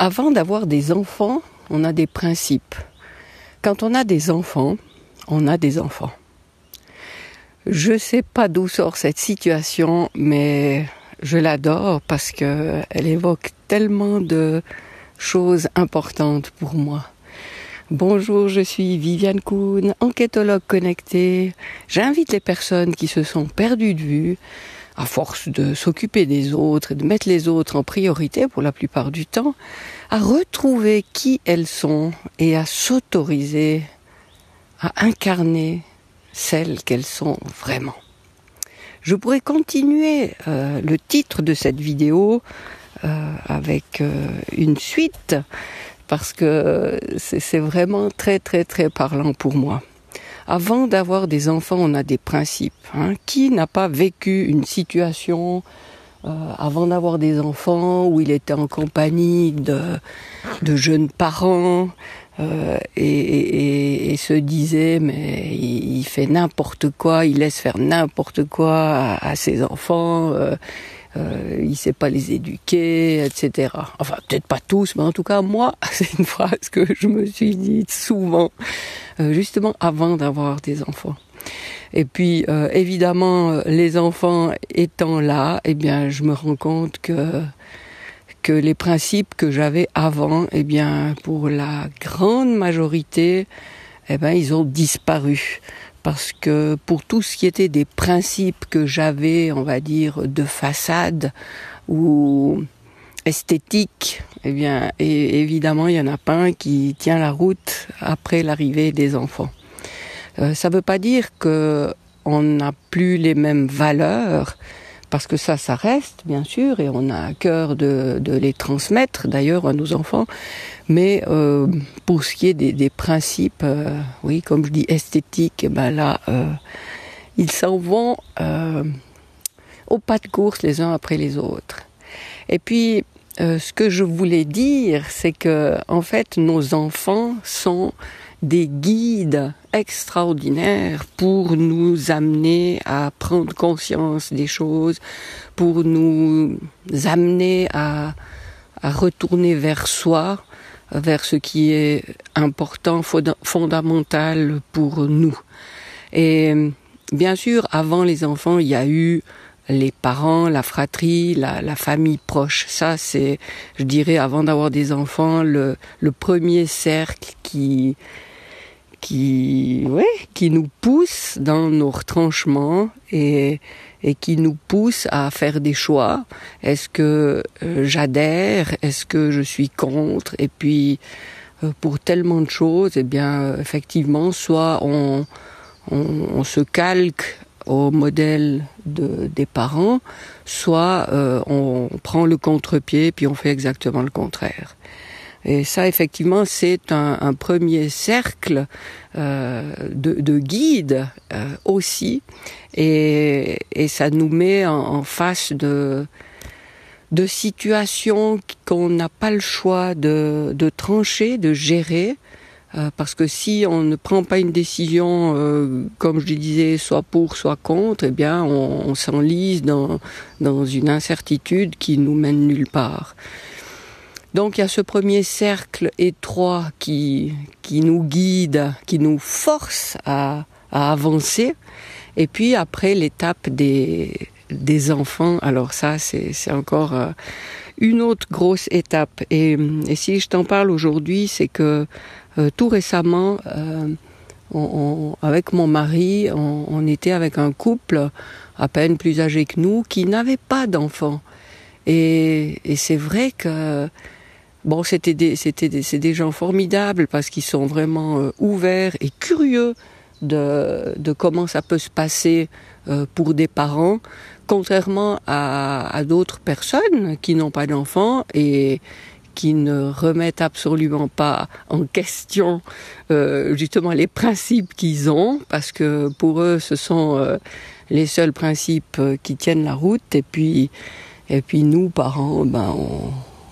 Avant d'avoir des enfants, on a des principes. Quand on a des enfants, on a des enfants. Je ne sais pas d'où sort cette situation, mais je l'adore parce qu'elle évoque tellement de choses importantes pour moi. Bonjour, je suis Viviane Kuhn, enquêtologue connectée. J'invite les personnes qui se sont perdues de vue, à force de s'occuper des autres et de mettre les autres en priorité pour la plupart du temps, à retrouver qui elles sont et à s'autoriser à incarner celles qu'elles sont vraiment. Je pourrais continuer le titre de cette vidéo avec une suite parce que c'est vraiment très très très parlant pour moi. Avant d'avoir des enfants, on a des principes. Qui n'a pas vécu une situation avant d'avoir des enfants où il était en compagnie de jeunes parents et se disait mais il fait n'importe quoi, il laisse faire n'importe quoi à ses enfants, il sait pas les éduquer, etc. Enfin peut-être pas tous, mais en tout cas moi c'est une phrase que je me suis dite souvent, justement avant d'avoir des enfants. Et puis évidemment les enfants étant là, eh bien je me rends compte que les principes que j'avais avant, eh bien pour la grande majorité, eh ben ils ont disparu. Parce que pour tout ce qui était des principes que j'avais, on va dire, de façade ou esthétique, eh bien, évidemment, il n'y en a pas un qui tient la route après l'arrivée des enfants. Ça ne veut pas dire qu'on n'a plus les mêmes valeurs, parce que ça reste, bien sûr, et on a à cœur de les transmettre, d'ailleurs, à nos enfants. Mais pour ce qui est des principes, oui, comme je dis, esthétiques, ben là, ils s'en vont au pas de course les uns après les autres. Et puis, ce que je voulais dire, c'est que, en fait, nos enfants sont des guides extraordinaires pour nous amener à prendre conscience des choses, pour nous amener à retourner vers soi, vers ce qui est important, fondamental pour nous. Et bien sûr, avant les enfants, il y a eu les parents, la fratrie, la famille proche. Ça, c'est, je dirais, avant d'avoir des enfants, le premier cercle qui nous pousse dans nos retranchements et qui nous pousse à faire des choix. Est-ce que j'adhère? Est-ce que je suis contre? Et puis, pour tellement de choses, eh bien, effectivement, soit on se calque au modèle des parents, soit on prend le contre-pied puis on fait exactement le contraire. Et ça, effectivement, c'est un premier cercle de guide aussi, et ça nous met en face de situations qu'on n'a pas le choix de trancher, de gérer, parce que si on ne prend pas une décision, comme je disais, soit pour, soit contre, eh bien, on s'enlise dans une incertitude qui nous mène nulle part. Donc il y a ce premier cercle étroit qui nous guide, qui nous force à avancer. Et puis après l'étape des enfants, alors ça c'est encore une autre grosse étape. Et si je t'en parle aujourd'hui, c'est que tout récemment, avec mon mari, on était avec un couple à peine plus âgé que nous qui n'avait pas d'enfants. Et c'est vrai que bon, c'est des gens formidables parce qu'ils sont vraiment ouverts et curieux de comment ça peut se passer pour des parents, contrairement à d'autres personnes qui n'ont pas d'enfants et qui ne remettent absolument pas en question justement les principes qu'ils ont, parce que pour eux ce sont les seuls principes qui tiennent la route, et puis nous parents, ben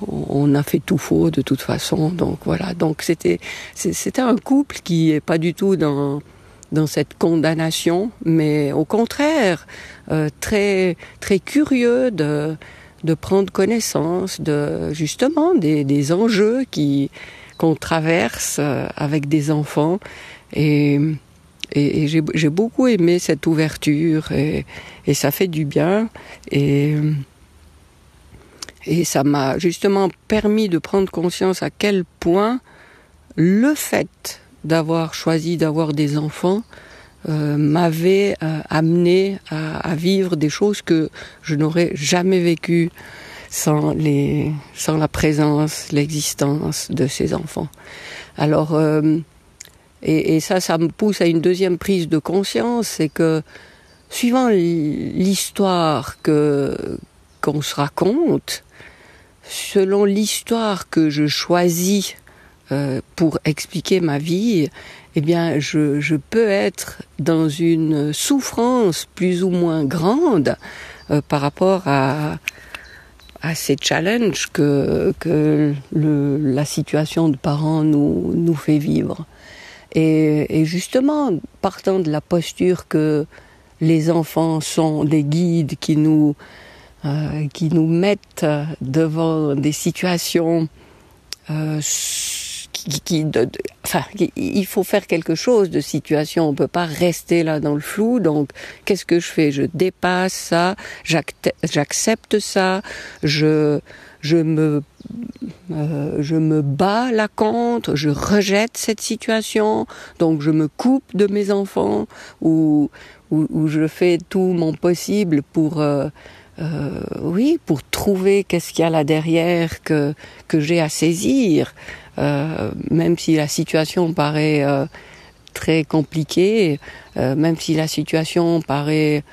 on a fait tout faux de toute façon, donc voilà. Donc c'était un couple qui est pas du tout dans cette condamnation, mais au contraire très très curieux de prendre connaissance de justement des enjeux qu'on traverse avec des enfants. Et j'ai beaucoup aimé cette ouverture et ça fait du bien. Et ça m'a justement permis de prendre conscience à quel point le fait d'avoir choisi d'avoir des enfants m'avait amené à vivre des choses que je n'aurais jamais vécues sans la présence, l'existence de ces enfants. Alors, et ça me pousse à une deuxième prise de conscience, c'est que suivant l'histoire qu'on se raconte, selon l'histoire que je choisis pour expliquer ma vie, eh bien, je peux être dans une souffrance plus ou moins grande par rapport à ces challenges que la situation de parents nous fait vivre. Et justement, partant de la posture que les enfants sont des guides qui nous mettent devant des situations il faut faire quelque chose de situation, on peut pas rester là dans le flou. Donc qu'est-ce que je fais? Je dépasse ça, j'accepte ça, je me bats la contre, je rejette cette situation, donc je me coupe de mes enfants ou je fais tout mon possible pour trouver qu'est-ce qu'il y a là derrière que j'ai à saisir, même si la situation paraît très compliquée, même si la situation paraît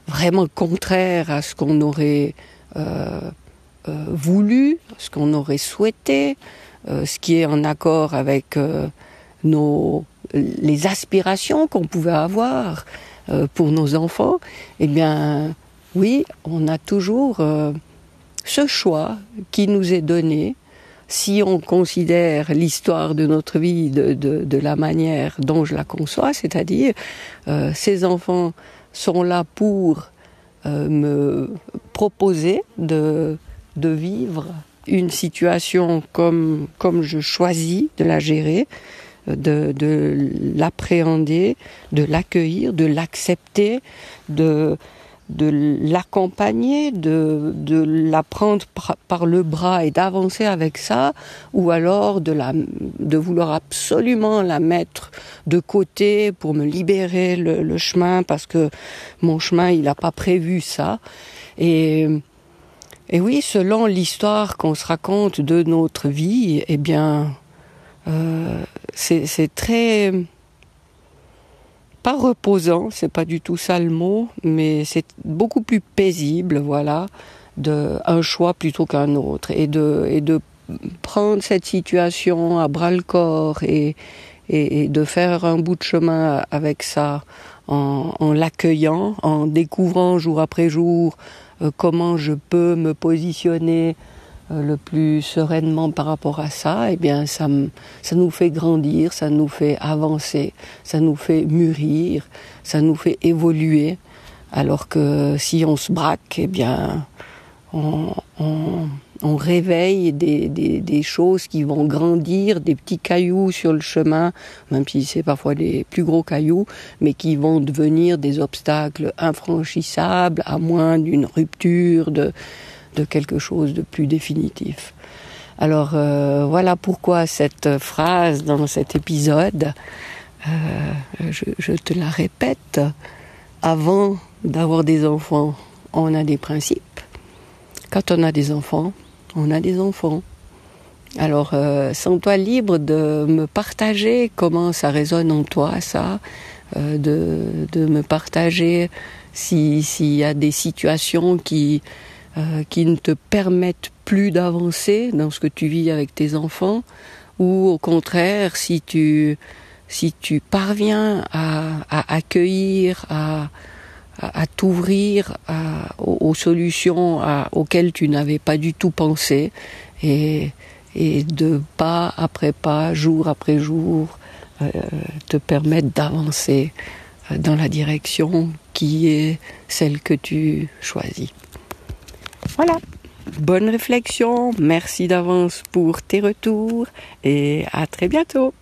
vraiment contraire à ce qu'on aurait voulu, ce qu'on aurait souhaité, ce qui est en accord avec les aspirations qu'on pouvait avoir pour nos enfants, eh bien oui, on a toujours ce choix qui nous est donné si on considère l'histoire de notre vie de la manière dont je la conçois, c'est-à-dire ces enfants sont là pour me proposer de vivre une situation comme je choisis de la gérer, de l'appréhender, de l'accueillir, de l'accepter, de l'accompagner, de la prendre par le bras et d'avancer avec ça, ou alors de vouloir absolument la mettre de côté pour me libérer le chemin parce que mon chemin il n'a pas prévu ça. Et oui, selon l'histoire qu'on se raconte de notre vie, eh bien c'est très pas reposant, c'est pas du tout ça le mot, mais c'est beaucoup plus paisible, voilà, un choix plutôt qu'un autre, et de prendre cette situation à bras le corps et de faire un bout de chemin avec ça, en l'accueillant, en découvrant jour après jour comment je peux me positionner le plus sereinement par rapport à ça, eh bien ça nous fait grandir, ça nous fait avancer, ça nous fait mûrir, ça nous fait évoluer. Alors que si on se braque, eh bien on réveille des choses qui vont grandir, des petits cailloux sur le chemin, même si c'est parfois des plus gros cailloux, mais qui vont devenir des obstacles infranchissables à moins d'une rupture de quelque chose de plus définitif. Alors voilà pourquoi cette phrase dans cet épisode, je te la répète, avant d'avoir des enfants, on a des principes. Quand on a des enfants, on a des enfants. Alors sens-toi libre de me partager comment ça résonne en toi, ça, de me partager s'il y a des situations qui ne te permettent plus d'avancer dans ce que tu vis avec tes enfants, ou au contraire, si tu parviens à accueillir, à t'ouvrir aux solutions auxquelles tu n'avais pas du tout pensé, et de pas après pas, jour après jour, te permettre d'avancer dans la direction qui est celle que tu choisis. Voilà. bonne réflexion, merci d'avance pour tes retours et à très bientôt.